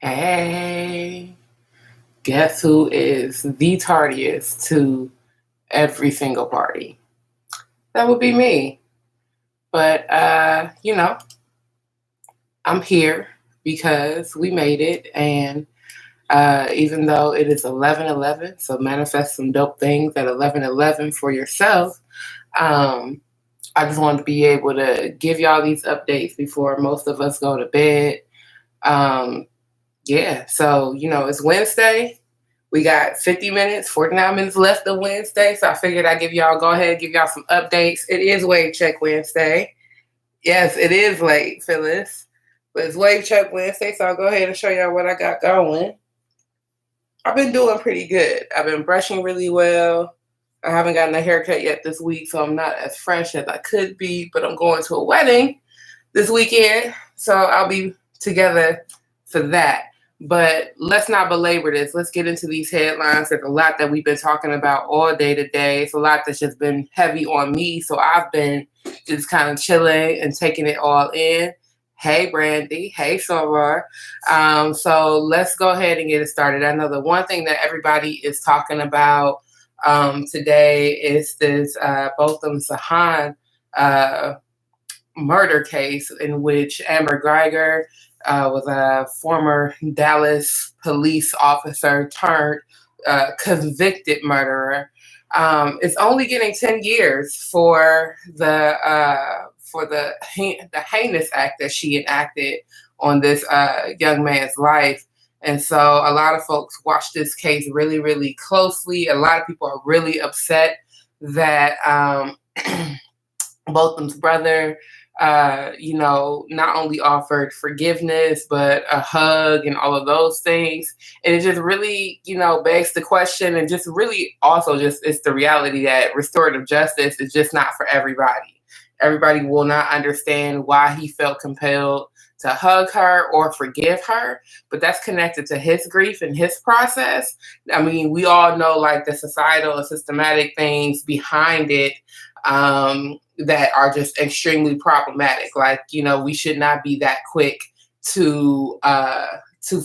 Hey, guess who is the tardiest to every single party? That would be me. But I'm here because we made it, and even though it is 11:11, so manifest some dope things at 11:11 for yourself. Um, I just wanted to be able to give y'all these updates before most of us go to bed. Um, yeah, so it's Wednesday. We got 50 minutes, 49 minutes left of Wednesday. So I figured I'd go ahead, give y'all some updates. It is Wave Check Wednesday. Yes, it is late, Phyllis. But it's Wave Check Wednesday, so I'll go ahead and show y'all what I got going. I've been doing pretty good. I've been brushing really well. I haven't gotten a haircut yet this week, so I'm not as fresh as I could be, but I'm going to a wedding this weekend, so I'll be together for that. But let's not belabor this. Let's get into these headlines. There's a lot that we've been talking about all day today. It's a lot that's just been heavy on me. So I've been just kind of chilling and taking it all in. Hey, Brandy. Hey, Soror. So let's go ahead and get it started. I know the one thing that everybody is talking about today is this Botham Sahan murder case in which Amber Geiger was a former Dallas police officer turned convicted murderer. It's only getting 10 years for the heinous act that she enacted on this young man's life. And so a lot of folks watch this case really, really closely. A lot of people are really upset that Botham's brother not only offered forgiveness, but a hug and all of those things. And it just really, begs the question, and just really also just it's the reality that restorative justice is just not for everybody. Everybody will not understand why he felt compelled to hug her or forgive her, but that's connected to his grief and his process. I mean, we all know like the societal and systematic things behind it that are just extremely problematic. Like, we should not be that quick to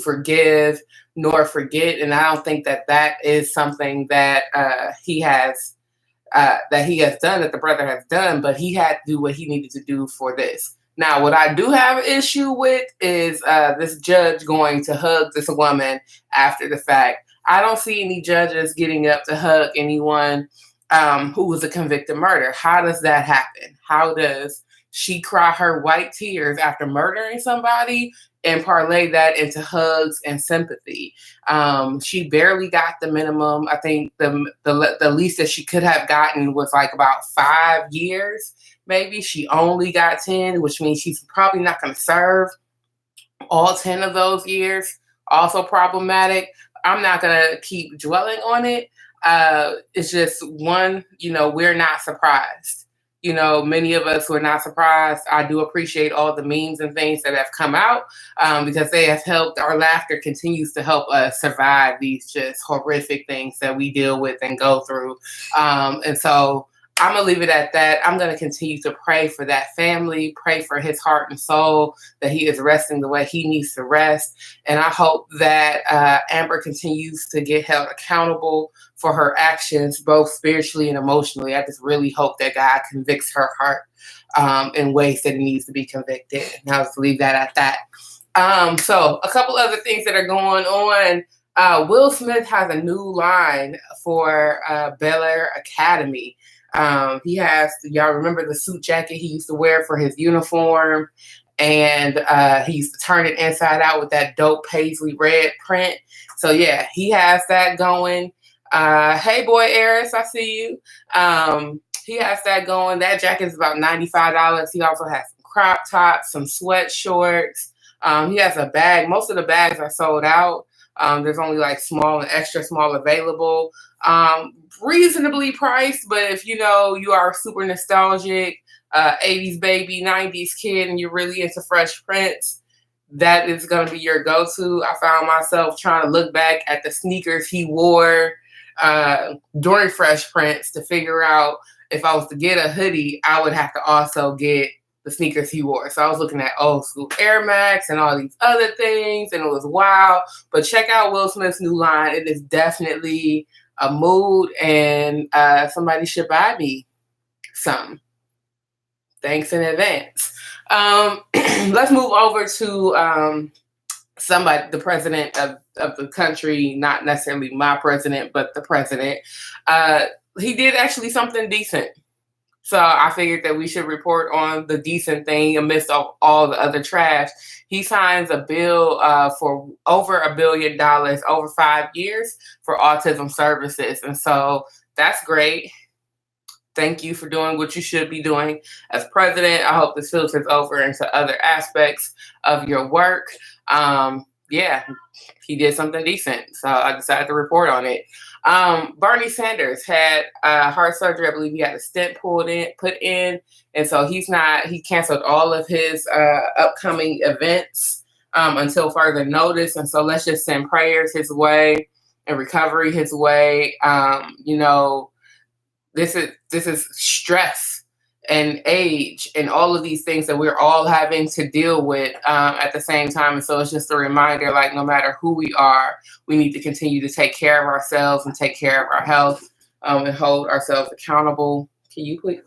forgive nor forget. And I don't think that is something that he has done, that the brother has done, but he had to do what he needed to do for this. Now, what I do have an issue with is this judge going to hug this woman after the fact. I don't see any judges getting up to hug anyone who was a convicted murderer. How does that happen? How does she cry her white tears after murdering somebody and parlay that into hugs and sympathy? She barely got the minimum. I think the least that she could have gotten was like about 5 years. Maybe she only got 10, which means she's probably not going to serve all 10 of those years. Also problematic. I'm not going to keep dwelling on it. It's just one, we're not surprised. Many of us were not surprised. I do appreciate all the memes and things that have come out because they have helped. Our laughter continues to help us survive these just horrific things that we deal with and go through. And so I'm going to leave it at that. I'm going to continue to pray for that family, pray for his heart and soul, that he is resting the way he needs to rest. And I hope that Amber continues to get held accountable for her actions, both spiritually and emotionally. I just really hope that God convicts her heart in ways that it needs to be convicted. And I'll just leave that at that. So a couple other things that are going on. Will Smith has a new line for Bel Air Academy. He has, y'all remember the suit jacket he used to wear for his uniform, and he used to turn it inside out with that dope paisley red print. So yeah, he has that going. Hey boy, Eris, I see you. He has that going. That jacket is about $95. He also has some crop tops, some sweat shorts. He has a bag. Most of the bags are sold out. There's only like small and extra small available. Reasonably priced, but if you are super nostalgic, 80s baby, 90s kid, and you're really into Fresh Prince, that is going to be your go-to. I found myself trying to look back at the sneakers he wore during Fresh Prince to figure out if I was to get a hoodie, I would have to also get the sneakers he wore. So I was looking at old school Air Max and all these other things, and it was wild. But check out Will Smith's new line. It is definitely a mood, and somebody should buy me some. Thanks in advance. Let's move over to somebody, the president of the country, not necessarily my president, but the president. He did actually something decent. So I figured that we should report on the decent thing amidst all the other trash. He signs a bill for over $1 billion over 5 years for autism services. And so that's great. Thank you for doing what you should be doing as president. I hope this filters over into other aspects of your work. Yeah, he did something decent. So I decided to report on it. Bernie Sanders had heart surgery. I believe he had a stent put in. And so he canceled all of his upcoming events until further notice. And so let's just send prayers his way and recovery his way. This is stress and age and all of these things that we're all having to deal with at the same time. And so it's just a reminder, like, no matter who we are, we need to continue to take care of ourselves and take care of our health and hold ourselves accountable. Can you please?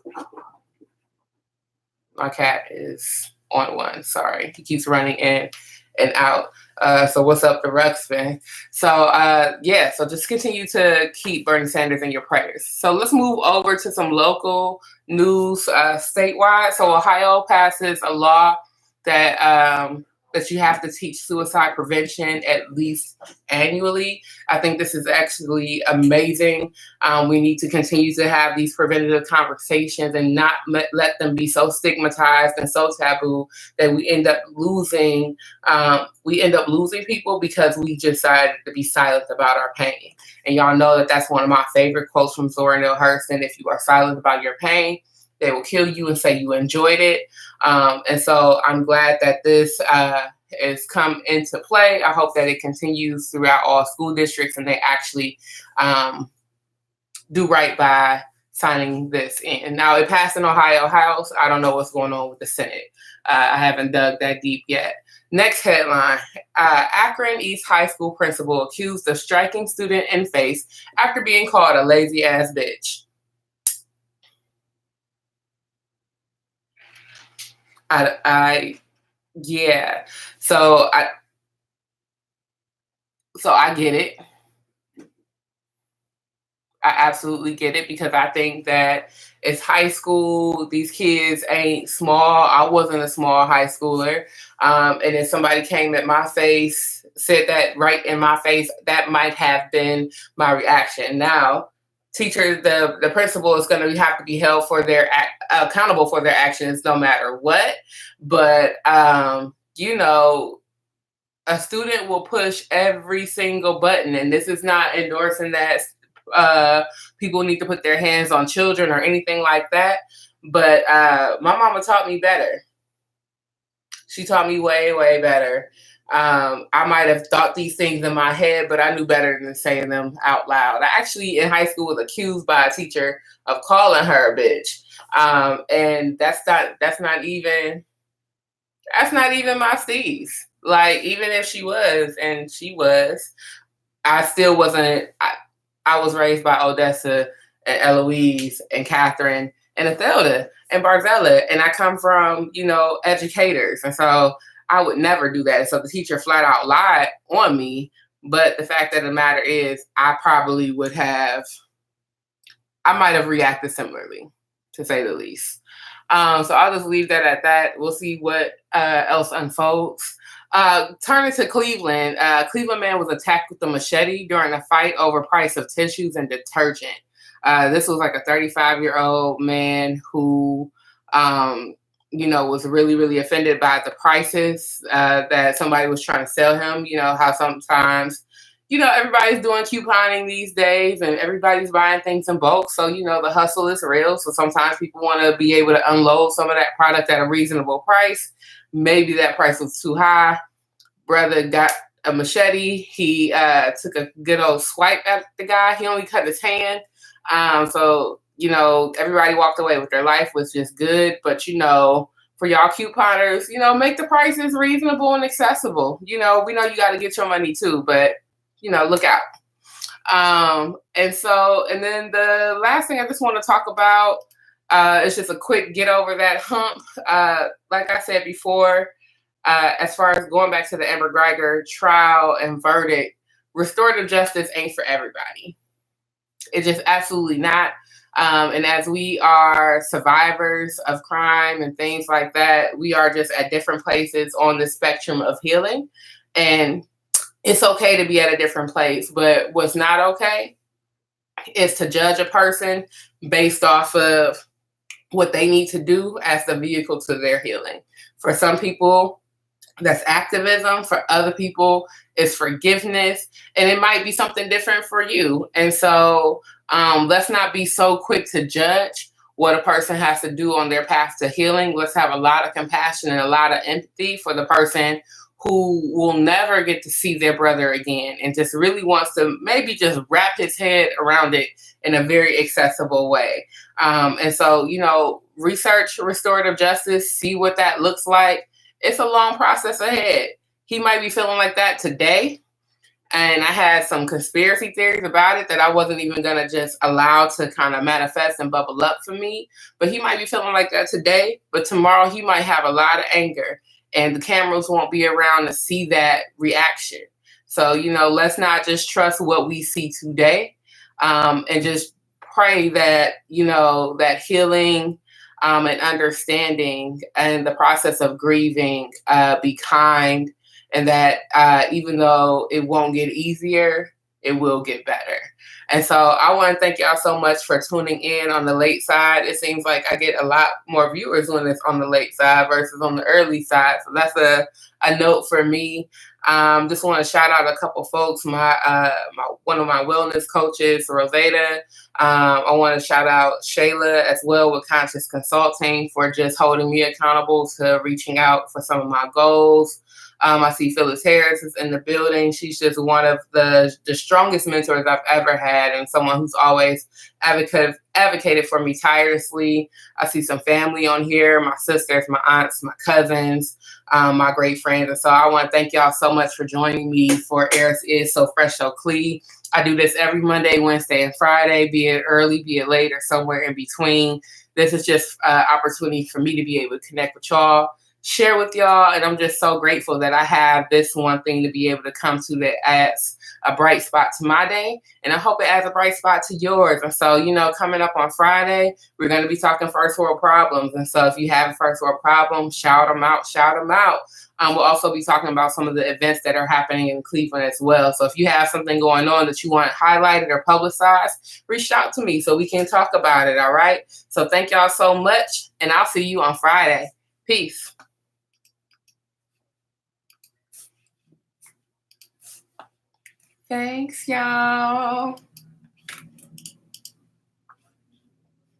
My cat is on one. Sorry. He keeps running in and out. So what's up, the Ruxpin? So just continue to keep Bernie Sanders in your prayers. So let's move over to some local news statewide. So Ohio passes a law that you have to teach suicide prevention at least annually. I think this is actually amazing. We need to continue to have these preventative conversations and not let them be so stigmatized and so taboo that we end up losing people because we decided to be silent about our pain. And y'all know that that's one of my favorite quotes from Zora Neale Hurston. If you are silent about your pain, they will kill you and say you enjoyed it. And so I'm glad that this has come into play. I hope that it continues throughout all school districts and they actually do right by signing this in. Now, it passed in Ohio. I don't know what's going on with the Senate. I haven't dug that deep yet. Next headline, Akron East High School principal accused of striking student in face after being called a lazy ass bitch. So I get it. I absolutely get it because I think that it's high school. These kids ain't small. I wasn't a small high schooler. And if somebody came at my face, said that right in my face, that might have been my reaction. Now, the principal is going to have to be held for accountable for their actions no matter what. But, a student will push every single button. And this is not endorsing that people need to put their hands on children or anything like that. But my mama taught me better. She taught me way, way better. I might have thought these things in my head, but I knew better than saying them out loud. I actually, in high school, was accused by a teacher of calling her a bitch. And that's not even my steez. Like, even if she was, and she was, I still wasn't. I was raised by Odessa and Eloise and Catherine and Ethelda and Barzella, and I come from, educators, and so I would never do that. So the teacher flat out lied on me, but the fact of the matter is I might have reacted similarly, to say the least. So I'll just leave that at that. We'll see what else unfolds. Turning to Cleveland, Cleveland man was attacked with a machete during a fight over price of tissues and detergent. This was like a 35-year-old man who, was really, really offended by the prices that somebody was trying to sell him. You know, how sometimes, everybody's doing couponing these days and everybody's buying things in bulk. So, the hustle is real. So sometimes people want to be able to unload some of that product at a reasonable price. Maybe that price was too high. Brother got a machete. He took a good old swipe at the guy. He only cut his hand. So everybody walked away with their life was just good. But, for y'all couponers, make the prices reasonable and accessible. We know you got to get your money too, but look out. And then the last thing I just want to talk about is just a quick get over that hump. Like I said before, as far as going back to the Amber Geiger trial and verdict, restorative justice ain't for everybody. It's just absolutely not. And as we are survivors of crime and things like that, we are just at different places on the spectrum of healing. And it's okay to be at a different place, but what's not okay is to judge a person based off of what they need to do as the vehicle to their healing. For some people, that's activism. For other people, it's forgiveness. And it might be something different for you. And so let's not be so quick to judge what a person has to do on their path to healing. Let's have a lot of compassion and a lot of empathy for the person who will never get to see their brother again and just really wants to maybe just wrap his head around it in a very accessible way. And so, research restorative justice, see what that looks like. It's a long process ahead. He might be feeling like that today. And I had some conspiracy theories about it that I wasn't even going to just allow to kind of manifest and bubble up for me. But he might be feeling like that today. But tomorrow he might have a lot of anger. And the cameras won't be around to see that reaction. So, let's not just trust what we see today, and just pray that, that healing and understanding and the process of grieving be kind, and that even though it won't get easier, it will get better. And so I want to thank y'all so much for tuning in on the late side. It seems like I get a lot more viewers when it's on the late side versus on the early side. So that's a note for me. Just want to shout out a couple folks. My one of my wellness coaches, Rosetta. I want to shout out Shayla as well with Conscious Consulting for just holding me accountable to reaching out for some of my goals. I see Phyllis Harris is in the building. She's just one of the strongest mentors I've ever had, and someone who's always advocated for me tirelessly. I see some family on here, my sisters, my aunts, my cousins, my great friends. And so I want to thank y'all so much for joining me for Eris is So Fresh So CLE. I do this every Monday, Wednesday, and Friday, be it early, be it late, or somewhere in between. This is just an opportunity for me to be able to connect with y'all, share with y'all, and I'm just so grateful that I have this one thing to be able to come to that adds a bright spot to my day, and I hope it adds a bright spot to yours. And so, coming up on Friday, we're going to be talking first world problems, and so if you have a first world problem, shout them out. We'll also be talking about some of the events that are happening in Cleveland as well. So if you have something going on that you want highlighted or publicized, reach out to me so we can talk about it, all right? So thank y'all so much, and I'll see you on Friday. Peace. Thanks, y'all.